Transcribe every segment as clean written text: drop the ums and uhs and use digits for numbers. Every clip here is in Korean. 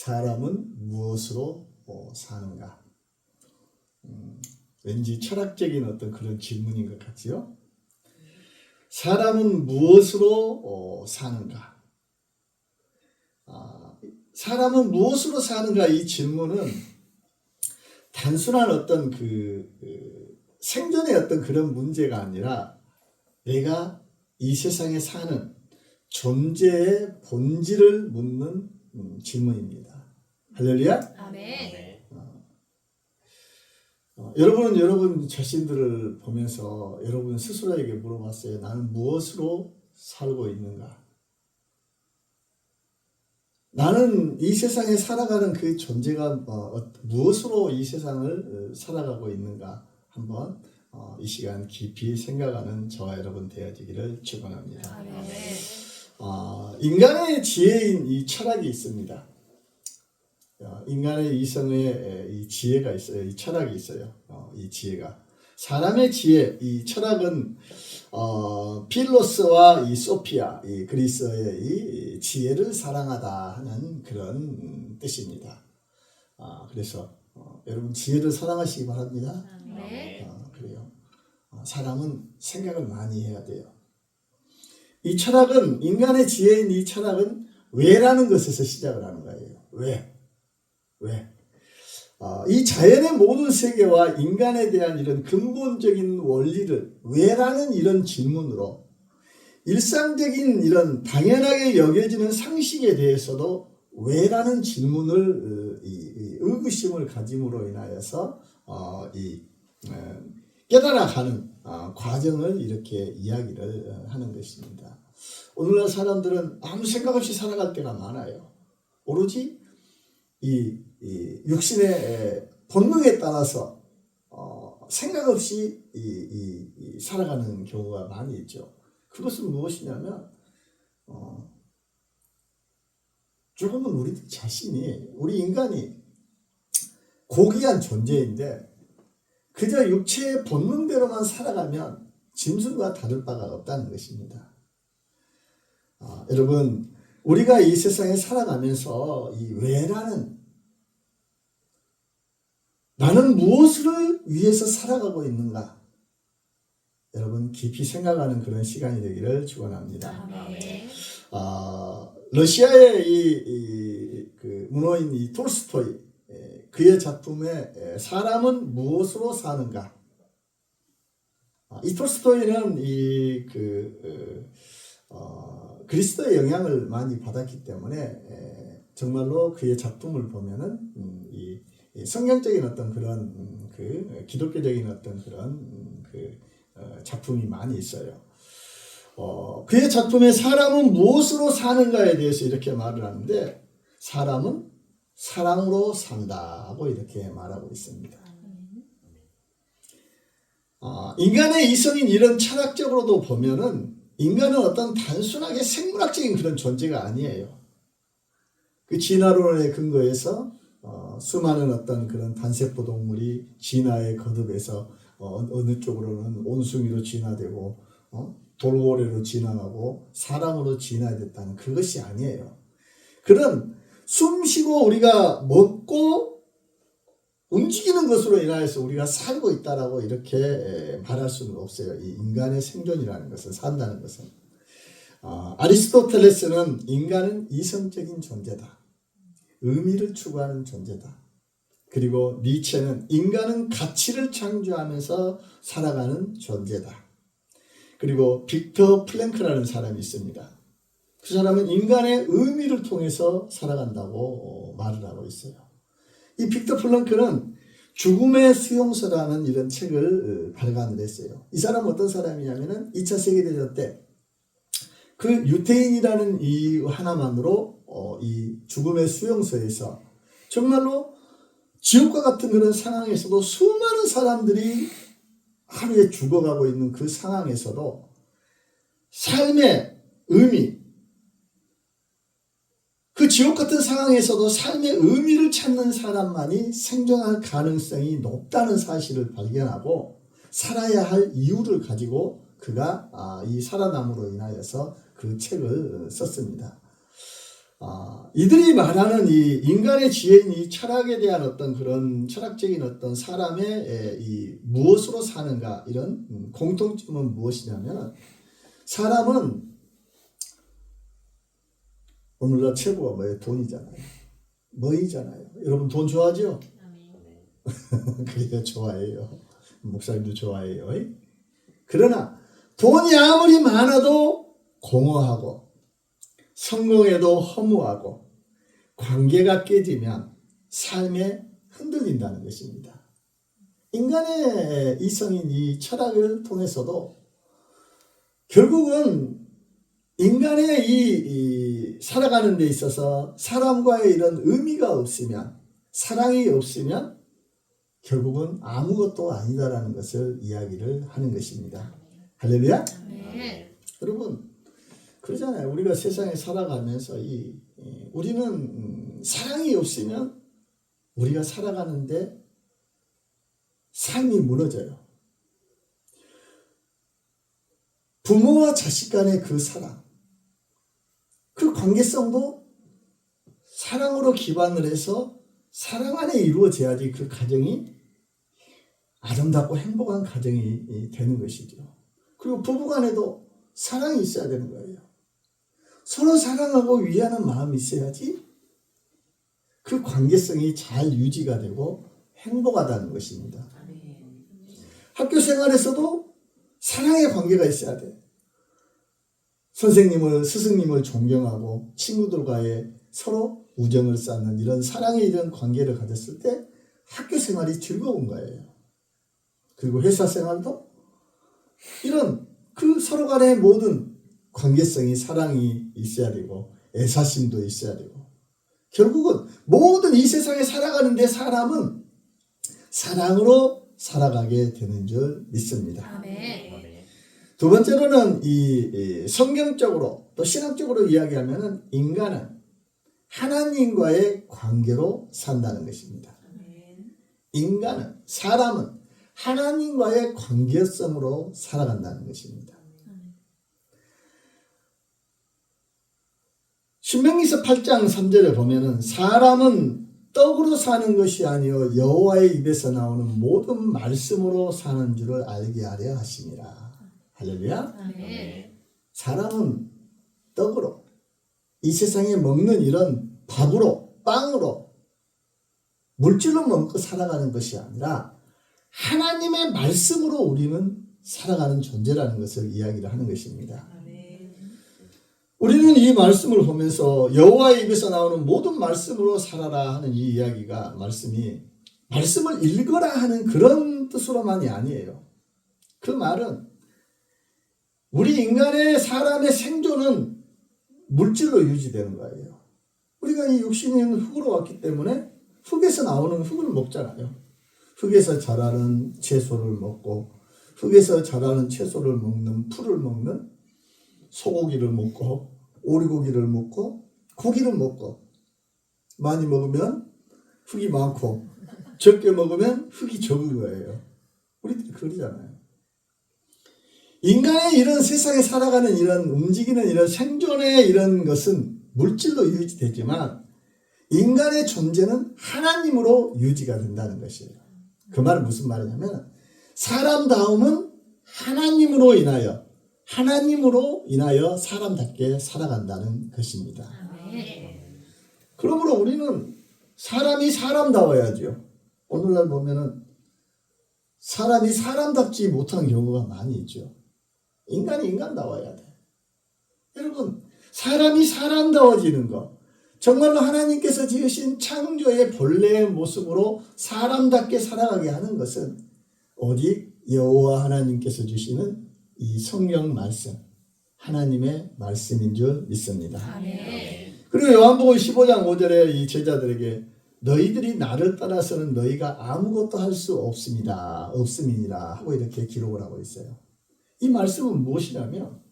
사람은 무엇으로 사는가? 왠지 철학적인 어떤 그런 질문인 것 같지요? 사람은 무엇으로 사는가? 사람은 무엇으로 사는가? 이 질문은 단순한 어떤 생존의 어떤 그런 문제가 아니라 내가 이 세상에 사는 존재의 본질을 묻는 질문입니다. 할렐루야? 아멘. 여러분은 여러분 자신들을 보면서 여러분 스스로에게 물어봤어요. 나는 무엇으로 살고 있는가? 나는 이 세상에 살아가는 그 존재가 무엇으로 이 세상을 살아가고 있는가? 한번 이 시간 깊이 생각하는 저와 여러분 되어지기를 축원합니다. 아멘. 인간의 지혜인 이 철학이 있습니다. 인간의 이성에 이 지혜가 있어요. 이 철학이 있어요. 이 지혜가. 사람의 지혜, 이 철학은 필로스와 이 소피아, 이 그리스어의 이 지혜를 사랑하다 하는 그런 뜻입니다. 그래서 여러분 지혜를 사랑하시기 바랍니다. 네. 그래요. 사람은 생각을 많이 해야 돼요. 이 철학은 인간의 지혜인 이 철학은 왜라는 것에서 시작을 하는 거예요. 왜? 이 자연의 모든 세계와 인간에 대한 이런 근본적인 원리를 왜라는 이런 질문으로 일상적인 이런 당연하게 여겨지는 상식에 대해서도 왜라는 질문을 의구심을 가짐으로 인하여서 깨달아가는 과정을 이렇게 이야기를 하는 것입니다. 오늘날 사람들은 아무 생각 없이 살아갈 때가 많아요. 오로지 이 육신의 본능에 따라서 생각 없이 살아가는 경우가 많이 있죠. 그것은 무엇이냐면 조금은 우리 자신이 우리 인간이 고귀한 존재인데 그저 육체의 본능대로만 살아가면 짐승과 다를 바가 없다는 것입니다. 여러분 우리가 이 세상에 살아가면서 이 왜라는 나는 무엇을 위해서 살아가고 있는가? 여러분 깊이 생각하는 그런 시간이 되기를 축원합니다. 아멘. 러시아의 그 문호인 이 톨스토이 그의 작품에 사람은 무엇으로 사는가? 이 톨스토이는 그리스도의 영향을 많이 받았기 때문에 정말로 그의 작품을 보면은 이 성경적인 어떤 그런 기독교적인 어떤 그런 작품이 많이 있어요. 그의 작품에 사람은 무엇으로 사는가에 대해서 이렇게 말을 하는데 사람은 사랑으로 산다고 이렇게 말하고 있습니다. 인간의 이성인 이런 철학적으로도 보면은 인간은 어떤 단순하게 생물학적인 그런 존재가 아니에요. 그 진화론의 근거에서 수많은 어떤 그런 단세포 동물이 진화의 거듭에서 어느 쪽으로는 온숭이로 진화되고 돌고래로 진화하고 사람으로 진화됐다는 그것이 아니에요. 그런 숨쉬고 우리가 먹고 움직이는 것으로 인하여서 우리가 살고 있다라고 이렇게 말할 수는 없어요. 이 인간의 생존이라는 것은 산다는 것은 아리스토텔레스는 인간은 이성적인 존재다. 의미를 추구하는 존재다. 그리고 니체는 인간은 가치를 창조하면서 살아가는 존재다. 그리고 빅터 플랭크라는 사람이 있습니다. 그 사람은 인간의 의미를 통해서 살아간다고 말을 하고 있어요. 이 빅터 플랭크는 죽음의 수용소라는 이런 책을 발간을 했어요. 이 사람은 어떤 사람이냐면은 2차 세계대전 때 그 유태인이라는 이유 하나만으로 이 죽음의 수용소에서 정말로 지옥과 같은 그런 상황에서도 수많은 사람들이 하루에 죽어가고 있는 그 상황에서도 삶의 의미, 그 지옥 같은 상황에서도 삶의 의미를 찾는 사람만이 생존할 가능성이 높다는 사실을 발견하고 살아야 할 이유를 가지고 그가 이 살아남으로 인하여서 그 책을 썼습니다. 이들이 말하는 이 인간의 지혜인 이 철학에 대한 어떤 그런 철학적인 어떤 사람의 이 무엇으로 사는가 이런 공통점은 무엇이냐면 사람은 오늘날 최고가 뭐예요? 돈이잖아요. 뭐이잖아요. 여러분 돈 좋아하죠? 그래요. 좋아해요. 목사님도 좋아해요. 그러나 돈이 아무리 많아도 공허하고 성공해도 허무하고 관계가 깨지면 삶에 흔들린다는 것입니다. 인간의 이성인 이 철학을 통해서도 결국은 인간의 이 살아가는 데 있어서 사람과의 이런 의미가 없으면 사랑이 없으면 결국은 아무것도 아니다라는 것을 이야기를 하는 것입니다. 할렐루야? 여러분 그러잖아요. 우리가 세상에 살아가면서 우리는 사랑이 없으면 우리가 살아가는데 삶이 무너져요. 부모와 자식 간의 그 사랑, 그 관계성도 사랑으로 기반을 해서 사랑 안에 이루어져야지 그 가정이 아름답고 행복한 가정이 되는 것이죠. 그리고 부부간에도 사랑이 있어야 되는 거예요. 서로 사랑하고 위하는 마음이 있어야지 그 관계성이 잘 유지가 되고 행복하다는 것입니다. 학교 생활에서도 사랑의 관계가 있어야 돼. 선생님을, 스승님을 존경하고 친구들과의 서로 우정을 쌓는 이런 사랑의 이런 관계를 가졌을 때 학교 생활이 즐거운 거예요. 그리고 회사 생활도 이런 그 서로 간의 모든 관계성이 사랑이 있어야 되고 애사심도 있어야 되고 결국은 모든 이 세상에 살아가는데 사람은 사랑으로 살아가게 되는 줄 믿습니다. 아멘. 두 번째로는 이 성경적으로 또 신학적으로 이야기하면은 인간은 하나님과의 관계로 산다는 것입니다. 인간은 사람은 하나님과의 관계성으로 살아간다는 것입니다. 신명기서 8장 3절에 보면은 사람은 떡으로 사는 것이 아니요 여호와의 입에서 나오는 모든 말씀으로 사는 줄을 알게 하려 하심이라. 할렐루야. 사람은 떡으로 이 세상에 먹는 이런 밥으로 빵으로 물질로 먹고 살아가는 것이 아니라 하나님의 말씀으로 우리는 살아가는 존재라는 것을 이야기를 하는 것입니다. 우리는 이 말씀을 보면서 여호와의 입에서 나오는 모든 말씀으로 살아라 하는 이 이야기가 말씀을 읽어라 하는 그런 뜻으로만이 아니에요. 그 말은 우리 인간의 사람의 생존은 물질로 유지되는 거예요. 우리가 이 육신이 있는 흙으로 왔기 때문에 흙에서 나오는 흙을 먹잖아요. 흙에서 자라는 채소를 먹고 흙에서 자라는 채소를 먹는 풀을 먹는 소고기를 먹고 오리고기를 먹고 고기를 먹고 많이 먹으면 흙이 많고 적게 먹으면 흙이 적은 거예요. 우리들이 그러잖아요. 인간의 이런 세상에 살아가는 이런 움직이는 이런 생존의 이런 것은 물질로 유지되지만 인간의 존재는 하나님으로 유지가 된다는 것이에요. 그 말은 무슨 말이냐면 사람다움은 하나님으로 인하여 사람답게 살아간다는 것입니다. 그러므로 우리는 사람이 사람다워야죠. 오늘날 보면은 사람이 사람답지 못한 경우가 많이 있죠. 인간이 인간다워야 돼. 여러분, 사람이 사람다워지는 것, 정말로 하나님께서 지으신 창조의 본래의 모습으로 사람답게 살아가게 하는 것은 오직 여호와 하나님께서 주시는 이 성경 말씀, 하나님의 말씀인 줄 믿습니다. 아멘. 그리고 요한복음 15장 5절에 이 제자들에게 너희들이 나를 떠나서는 너희가 아무것도 할 수 없음이니라 하고 이렇게 기록을 하고 있어요. 이 말씀은 무엇이냐면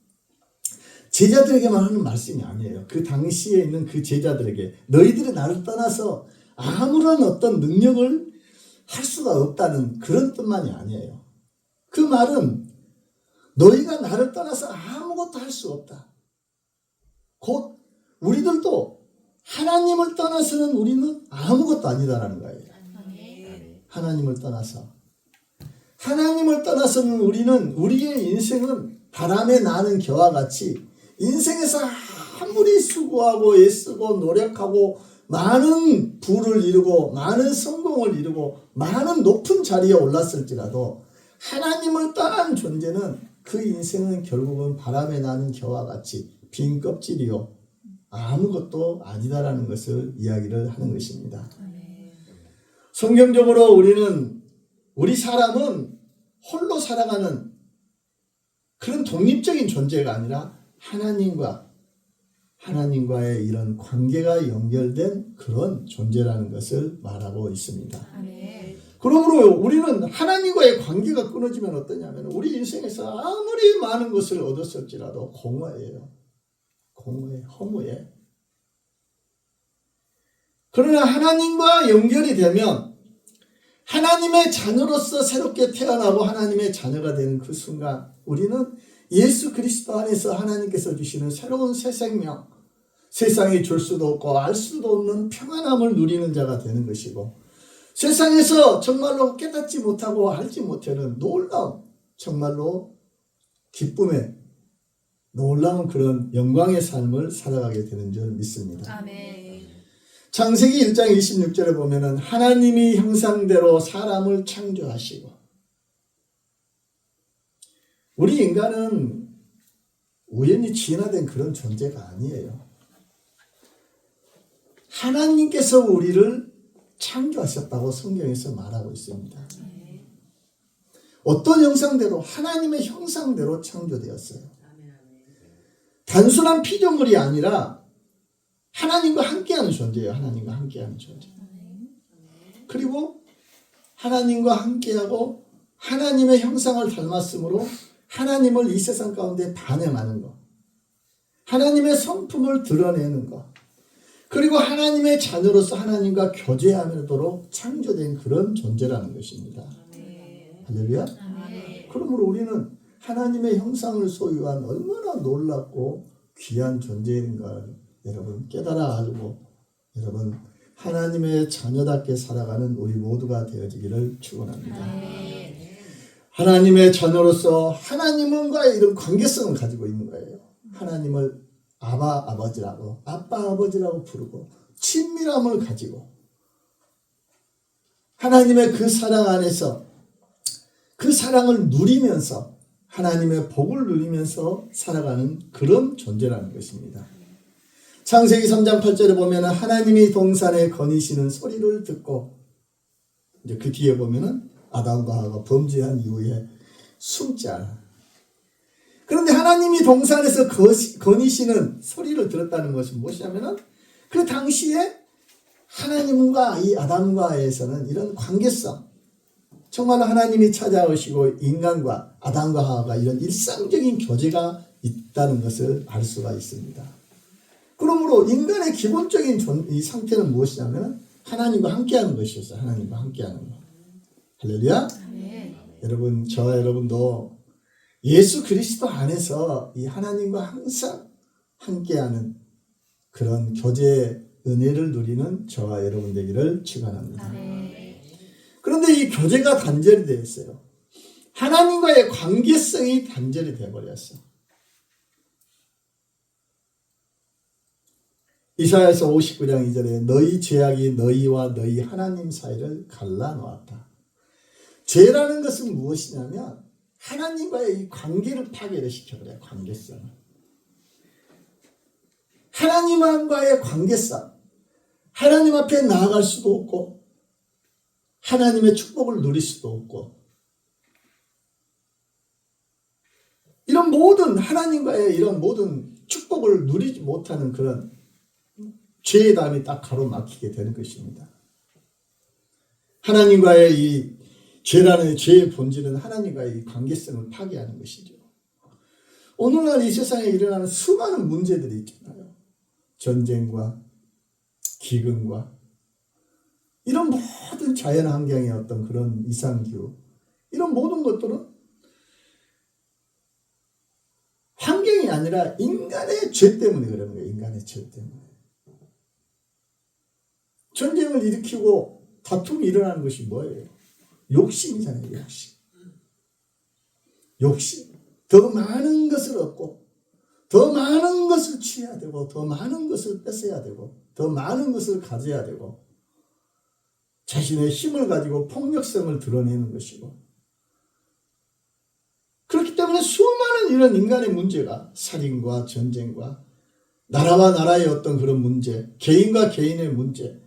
제자들에게만 하는 말씀이 아니에요. 그 당시에 있는 그 제자들에게 너희들이 나를 떠나서 아무런 어떤 능력을 할 수가 없다는 그런 뜻만이 아니에요. 그 말은 너희가 나를 떠나서 아무것도 할 수 없다. 곧 우리들도 하나님을 떠나서는 우리는 아무것도 아니다라는 거예요. 아멘. 하나님을 떠나서. 하나님을 떠나서는 우리의 인생은 바람에 나는 겨와 같이 인생에서 아무리 수고하고 애쓰고 노력하고 많은 부를 이루고 많은 성공을 이루고 많은 높은 자리에 올랐을지라도 하나님을 떠난 존재는 그 인생은 결국은 바람에 나는 겨와 같이 빈 껍질이요 아무것도 아니다라는 것을 이야기를 하는 것입니다. 성경적으로 우리 사람은 홀로 살아가는 그런 독립적인 존재가 아니라 하나님과의 이런 관계가 연결된 그런 존재라는 것을 말하고 있습니다. 그러므로 우리는 하나님과의 관계가 끊어지면 어떠냐면 우리 인생에서 아무리 많은 것을 얻었을지라도 공허해요. 허무해. 그러나 하나님과 연결이 되면 하나님의 자녀로서 새롭게 태어나고 하나님의 자녀가 되는 그 순간 우리는 예수 그리스도 안에서 하나님께서 주시는 새로운 새 생명, 세상이 줄 수도 없고 알 수도 없는 평안함을 누리는 자가 되는 것이고 세상에서 정말로 깨닫지 못하고 알지 못하는 놀라운 정말로 기쁨의 놀라운 그런 영광의 삶을 살아가게 되는 줄 믿습니다. 아멘. 창세기 1장 26절에 보면은 하나님이 형상대로 사람을 창조하시고 우리 인간은 우연히 진화된 그런 존재가 아니에요. 하나님께서 우리를 창조하셨다고 성경에서 말하고 있습니다. 어떤 형상대로? 하나님의 형상대로 창조되었어요. 단순한 피조물이 아니라 하나님과 함께하는 존재예요. 하나님과 함께하는 존재. 그리고 하나님과 함께하고 하나님의 형상을 닮았으므로 하나님을 이 세상 가운데 반영하는 것. 하나님의 성품을 드러내는 것. 그리고 하나님의 자녀로서 하나님과 교제하도록 창조된 그런 존재라는 것입니다. 할렐루야. 그러므로 우리는 하나님의 형상을 소유한 얼마나 놀랍고 귀한 존재인가 여러분 깨달아 알고 여러분 하나님의 자녀답게 살아가는 우리 모두가 되어지기를 축원합니다. 하나님의 자녀로서 하나님과의 이런 관계성을 가지고 있는 거예요. 하나님을 아버지라고 아빠 아버지라고 부르고 친밀함을 가지고 하나님의 그 사랑 안에서 그 사랑을 누리면서 하나님의 복을 누리면서 살아가는 그런 존재라는 것입니다. 창세기 3장 8절에 보면 하나님이 동산에 거니시는 소리를 듣고 이제 그 뒤에 보면은 아담과 하와가 범죄한 이후에 숨지 않아. 그런데 하나님이 동산에서 거니시는 소리를 들었다는 것은 무엇이냐면은 그 당시에 하나님과 이 아담과에서는 이런 관계성, 정말 하나님이 찾아오시고 인간과 아담과 하와가 이런 일상적인 교제가 있다는 것을 알 수가 있습니다. 그러므로 인간의 기본적인 이 상태는 무엇이냐면 하나님과 함께하는 것이었어요. 하나님과 함께하는 것. 할렐루야. 여러분, 저와 여러분도 예수 그리스도 안에서 이 하나님과 항상 함께하는 그런 교제의 은혜를 누리는 저와 여러분 되기를 축원합니다. 그런데 이 교제가 단절이 되어 있어요. 하나님과의 관계성이 단절이 되어버렸어. 이사야서 59장 2절에 너희 죄악이 너희와 너희 하나님 사이를 갈라놓았다. 죄라는 것은 무엇이냐면 하나님과의 이 관계를 파괴를 시켜버려요. 관계성을. 하나님과의 관계성. 하나님 앞에 나아갈 수도 없고 하나님의 축복을 누릴 수도 없고 이런 모든 하나님과의 이런 모든 축복을 누리지 못하는 그런 죄의 담이 딱 가로막히게 되는 것입니다. 하나님과의 이 죄라는 죄의 본질은 하나님과의 이 관계성을 파괴하는 것이죠. 오늘날 이 세상에 일어나는 수많은 문제들이 있잖아요. 전쟁과 기근과 이런 모든 자연환경의 어떤 그런 이상기후 이런 모든 것들은 환경이 아니라 인간의 죄 때문에 그러는 거예요. 인간의 죄 때문에. 전쟁을 일으키고 다툼이 일어나는 것이 뭐예요? 욕심이잖아요. 욕심. 더 많은 것을 얻고 더 많은 것을 취해야 되고 더 많은 것을 뺏어야 되고 더 많은 것을 가져야 되고 자신의 힘을 가지고 폭력성을 드러내는 것이고, 그렇기 때문에 수많은 이런 인간의 문제가 살인과 전쟁과 나라와 나라의 어떤 그런 문제, 개인과 개인의 문제,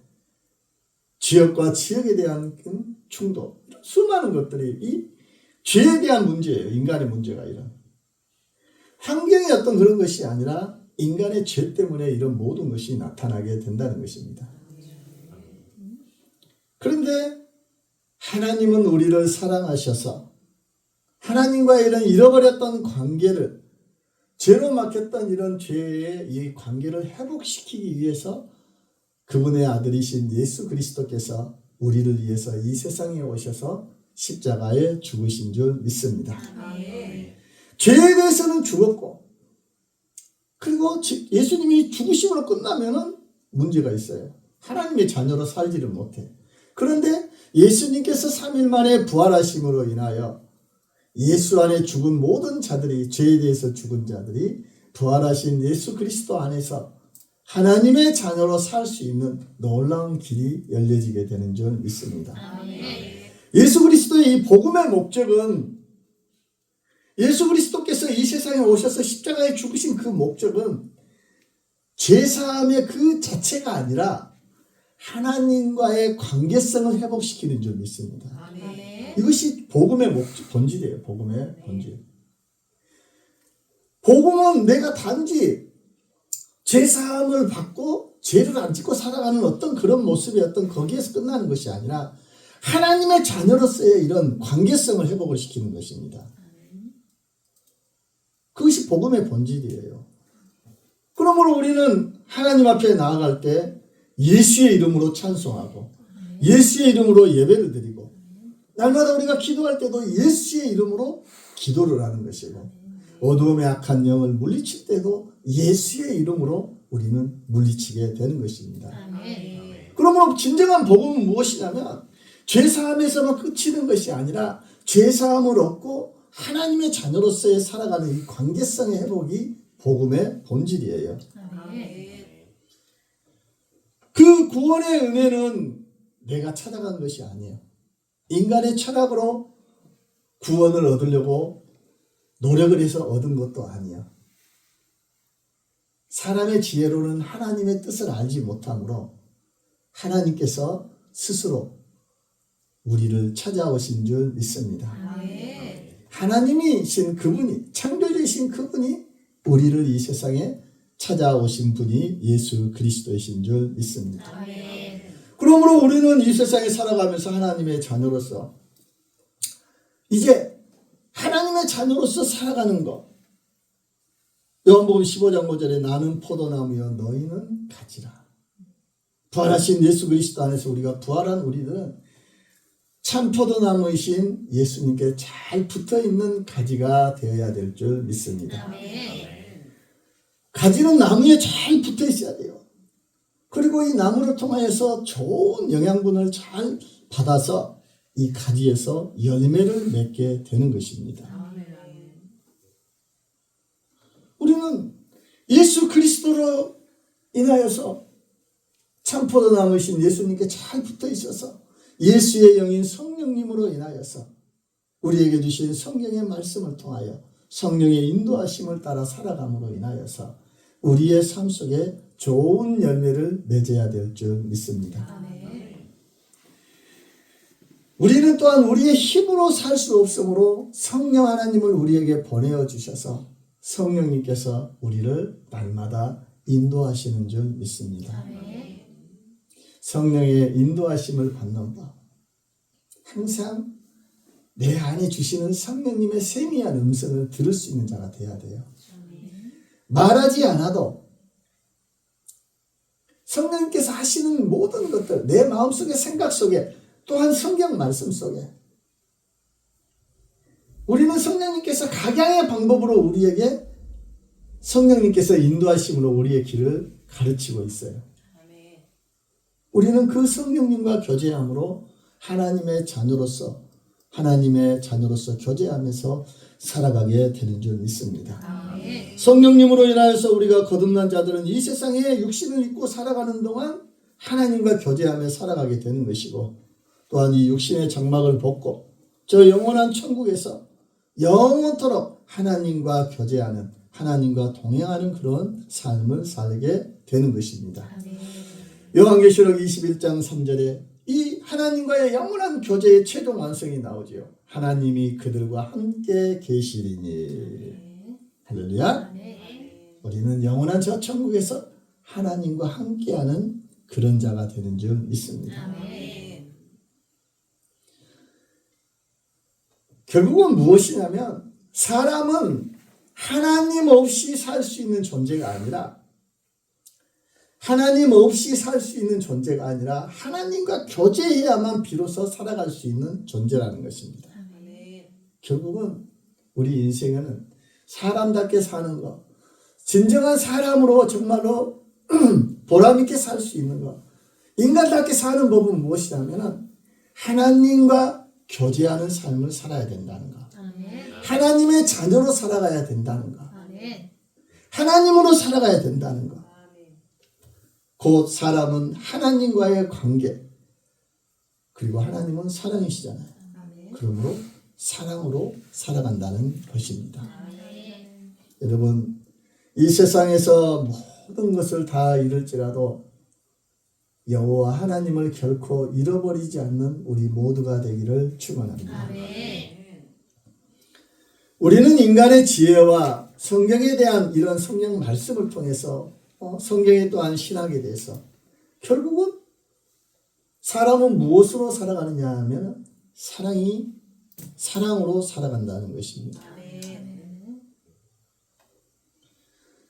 지역과 지역에 대한 충돌, 수많은 것들이 이 죄에 대한 문제예요. 인간의 문제가 이런. 환경의 어떤 그런 것이 아니라 인간의 죄 때문에 이런 모든 것이 나타나게 된다는 것입니다. 그런데 하나님은 우리를 사랑하셔서 하나님과의 이런 잃어버렸던 관계를, 죄로 막혔던 이런 죄의 이 관계를 회복시키기 위해서 그분의 아들이신 예수 그리스도께서 우리를 위해서 이 세상에 오셔서 십자가에 죽으신 줄 믿습니다. 죄에 대해서는 죽었고, 그리고 예수님이 죽으심으로 끝나면은 문제가 있어요. 하나님의 자녀로 살지를 못해. 그런데 예수님께서 3일 만에 부활하심으로 인하여 예수 안에 죽은 모든 자들이, 죄에 대해서 죽은 자들이 부활하신 예수 그리스도 안에서 하나님의 자녀로 살 수 있는 놀라운 길이 열려지게 되는 줄 믿습니다. 예수 그리스도의 이 복음의 목적은, 예수 그리스도께서 이 세상에 오셔서 십자가에 죽으신 그 목적은 죄사함의 그 자체가 아니라 하나님과의 관계성을 회복시키는 줄 믿습니다. 이것이 복음의 본질이에요. 복음의 본질. 복음은 내가 단지 죄사함을 받고 죄를 안 짓고 살아가는 어떤 그런 모습의 어떤 거기에서 끝나는 것이 아니라 하나님의 자녀로서의 이런 관계성을 회복을 시키는 것입니다. 그것이 복음의 본질이에요. 그러므로 우리는 하나님 앞에 나아갈 때 예수의 이름으로 찬송하고 예수의 이름으로 예배를 드리고, 날마다 우리가 기도할 때도 예수의 이름으로 기도를 하는 것이고, 어두움의 악한 영을 물리칠 때도 예수의 이름으로 우리는 물리치게 되는 것입니다. 그러므로 진정한 복음은 무엇이냐면 죄사함에서만 그치는 것이 아니라 죄사함을 얻고 하나님의 자녀로서의 살아가는 이 관계성의 회복이 복음의 본질이에요. 그 구원의 은혜는 내가 찾아간 것이 아니에요. 인간의 철학으로 구원을 얻으려고 노력을 해서 얻은 것도 아니에요. 사람의 지혜로는 하나님의 뜻을 알지 못하므로 하나님께서 스스로 우리를 찾아오신 줄 믿습니다. 하나님이신 그분이, 창조주이신 그분이 우리를 이 세상에 찾아오신 분이 예수 그리스도이신 줄 믿습니다. 그러므로 우리는 이 세상에 살아가면서 하나님의 자녀로서 이제 하나님의 자녀로서 살아가는 것. 요한복음 15장 5절에 나는 포도나무여 너희는 가지라. 부활하신 예수 그리스도 안에서 우리가 부활한 우리들은 참 포도나무이신 예수님께 잘 붙어있는 가지가 되어야 될 줄 믿습니다. 가지는 나무에 잘 붙어 있어야 돼요. 그리고 이 나무를 통하여서 좋은 영양분을 잘 받아서 이 가지에서 열매를 맺게 되는 것입니다. 우리는 예수 그리스도로 인하여서 참 포도나무이신 예수님께 잘 붙어 있어서 예수의 영인 성령님으로 인하여서 우리에게 주신 성경의 말씀을 통하여 성령의 인도하심을 따라 살아감으로 인하여서 우리의 삶 속에 좋은 열매를 맺어야 될 줄 믿습니다. 우리는 또한 우리의 힘으로 살 수 없으므로 성령 하나님을 우리에게 보내어 주셔서 성령님께서 우리를 날마다 인도하시는 줄 믿습니다. 성령의 인도하심을 받는 법. 항상 내 안에 주시는 성령님의 세미한 음성을 들을 수 있는 자가 되어야 돼요. 말하지 않아도 성령님께서 하시는 모든 것들, 내 마음속의 생각 속에, 또한 성경 말씀 속에 우리는 성령님께서 각양의 방법으로 우리에게 성령님께서 인도하심으로 우리의 길을 가르치고 있어요. 우리는 그 성령님과 교제함으로 하나님의 자녀로서 교제하면서 살아가게 되는 줄 믿습니다. 성령님으로 인하여서 우리가 거듭난 자들은 이 세상에 육신을 입고 살아가는 동안 하나님과 교제하며 살아가게 되는 것이고, 또한 이 육신의 장막을 벗고 저 영원한 천국에서 영원토록 하나님과 교제하는, 하나님과 동행하는 그런 삶을 살게 되는 것입니다. 요한계시록 21장 3절에 이 하나님과의 영원한 교제의 최종 완성이 나오지요. 하나님이 그들과 함께 계시리니. 할렐루야. 우리는 영원한 저 천국에서 하나님과 함께하는 그런 자가 되는 줄 믿습니다. 결국은 무엇이냐면, 사람은 하나님 없이 살 수 있는 존재가 아니라, 하나님과 교제해야만 비로소 살아갈 수 있는 존재라는 것입니다. 결국은 우리 인생에는 사람답게 사는 것, 진정한 사람으로 정말로 보람있게 살 수 있는 것, 인간답게 사는 법은 무엇이냐면 하나님과 교제하는 삶을 살아야 된다는 것, 하나님의 자녀로 살아가야 된다는 것, 하나님으로 살아가야 된다는 것. 곧 사람은 하나님과의 관계, 그리고 하나님은 사랑이시잖아요. 그러므로 사랑으로 살아간다는 것입니다. 여러분, 이 세상에서 모든 것을 다 잃을지라도 여호와 하나님을 결코 잃어버리지 않는 우리 모두가 되기를 축원합니다. 우리는 인간의 지혜와 성경에 대한 이런 성경 말씀을 통해서 성경에 또한 신학에 대해서 결국은 사람은 무엇으로 살아가느냐 하면 사랑으로 살아간다는 것입니다.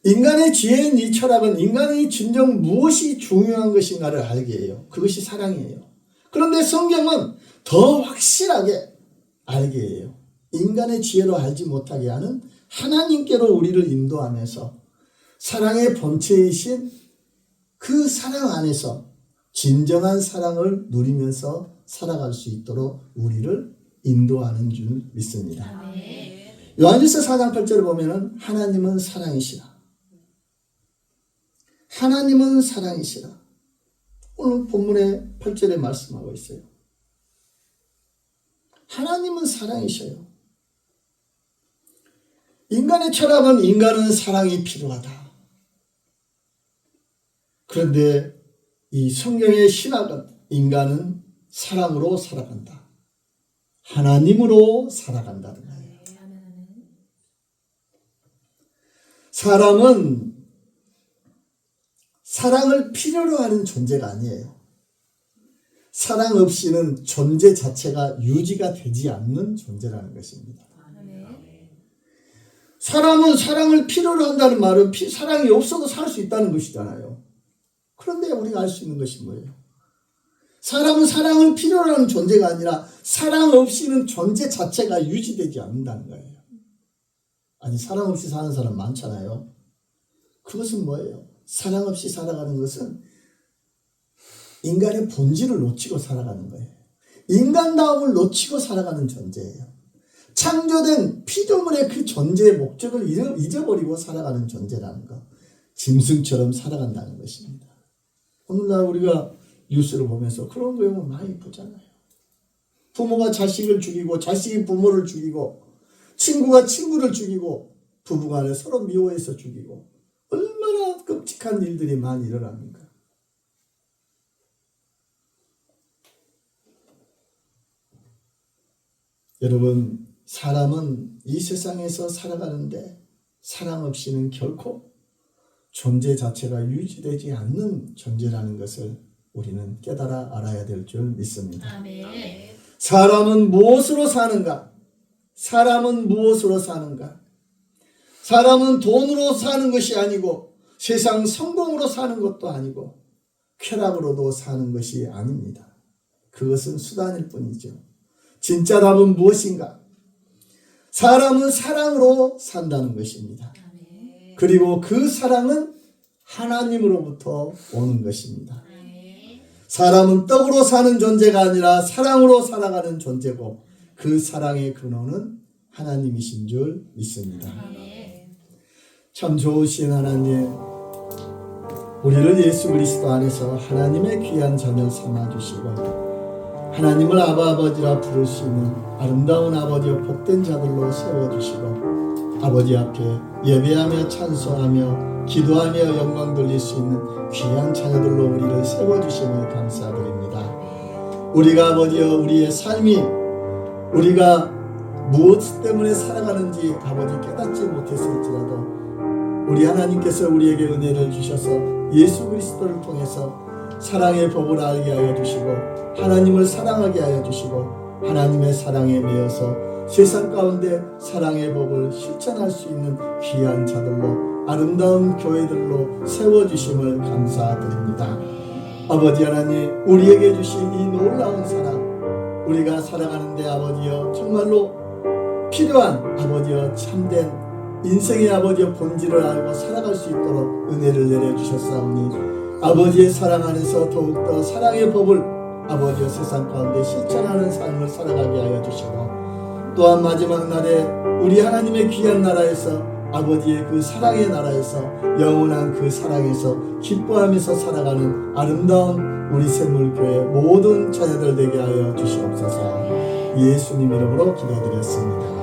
인간의 지혜인 이 철학은 인간이 진정 무엇이 중요한 것인가를 알게 해요. 그것이 사랑이에요. 그런데 성경은 더 확실하게 알게 해요. 인간의 지혜로 알지 못하게 하는 하나님께로 우리를 인도하면서 사랑의 본체이신 그 사랑 안에서 진정한 사랑을 누리면서 살아갈 수 있도록 우리를 인도하는 줄 믿습니다. 요한일서 4장 8절을 보면은 하나님은 사랑이시라. 하나님은 사랑이시라. 오늘 본문의 8절에 말씀하고 있어요. 하나님은 사랑이셔요. 인간의 철학은 인간은 사랑이 필요하다. 그런데 이 성경의 신학은 인간은 사랑으로 살아간다. 하나님으로 살아간다는 거예요. 사람은 사랑을 필요로 하는 존재가 아니에요. 사랑 없이는 존재 자체가 유지가 되지 않는 존재라는 것입니다. 사람은 사랑을 필요로 한다는 말은 사랑이 없어도 살 수 있다는 것이잖아요. 그런데 우리가 알 수 있는 것이 뭐예요? 사람은 사랑을 필요로 하는 존재가 아니라 사랑 없이는 존재 자체가 유지되지 않는다는 거예요. 아니, 사랑 없이 사는 사람 많잖아요. 그것은 뭐예요? 사랑 없이 살아가는 것은 인간의 본질을 놓치고 살아가는 거예요. 인간다움을 놓치고 살아가는 존재예요. 창조된 피조물의 그 존재의 목적을 잊어버리고 살아가는 존재라는 것. 짐승처럼 살아간다는 것입니다. 오늘날 우리가 뉴스를 보면서 그런 내용을 많이 보잖아요. 부모가 자식을 죽이고 자식이 부모를 죽이고 친구가 친구를 죽이고 부부간에 서로 미워해서 죽이고 얼마나 끔찍한 일들이 많이 일어납니까? 여러분, 사람은 이 세상에서 살아가는데 사랑 없이는 결코 존재 자체가 유지되지 않는 존재라는 것을 우리는 깨달아 알아야 될 줄 믿습니다. 아멘. 사람은 무엇으로 사는가? 사람은 무엇으로 사는가? 사람은 돈으로 사는 것이 아니고 세상 성공으로 사는 것도 아니고 쾌락으로도 사는 것이 아닙니다. 그것은 수단일 뿐이죠. 진짜 답은 무엇인가? 사람은 사랑으로 산다는 것입니다. 그리고 그 사랑은 하나님으로부터 오는 것입니다. 사람은 떡으로 사는 존재가 아니라 사랑으로 살아가는 존재고 그 사랑의 근원은 하나님이신 줄 믿습니다. 참 좋으신 하나님, 우리를 예수 그리스도 안에서 하나님의 귀한 자녀 삼아주시고 하나님을 아버지라 부를 수 있는 아름다운 아버지여 복된 자들로 세워주시고 아버지 앞에 예배하며 찬송하며 기도하며 영광 돌릴 수 있는 귀한 자녀들로 우리를 세워주심을 감사드립니다. 우리가 아버지여 우리의 삶이 우리가 무엇 때문에 살아가는지 아버지 깨닫지 못했을지라도 우리 하나님께서 우리에게 은혜를 주셔서 예수 그리스도를 통해서 사랑의 법을 알게 하여 주시고 하나님을 사랑하게 하여 주시고 하나님의 사랑에 매여서 세상 가운데 사랑의 법을 실천할 수 있는 귀한 자들로 아름다운 교회들로 세워주심을 감사드립니다. 아버지 하나님, 우리에게 주신 이 놀라운 사랑, 우리가 살아가는데 아버지여 정말로 필요한 아버지여 참된 인생의 아버지여 본질을 알고 살아갈 수 있도록 은혜를 내려주셨사오니 아버지의 사랑 안에서 더욱더 사랑의 법을 아버지여 세상 가운데 실천하는 삶을 살아가게 하여 주시고 또한 마지막 날에 우리 하나님의 귀한 나라에서 아버지의 그 사랑의 나라에서 영원한 그 사랑에서 기뻐하면서 살아가는 아름다운 우리 샘물교회 모든 자녀들 되게 하여 주시옵소서. 예수님 이름으로 기도드렸습니다.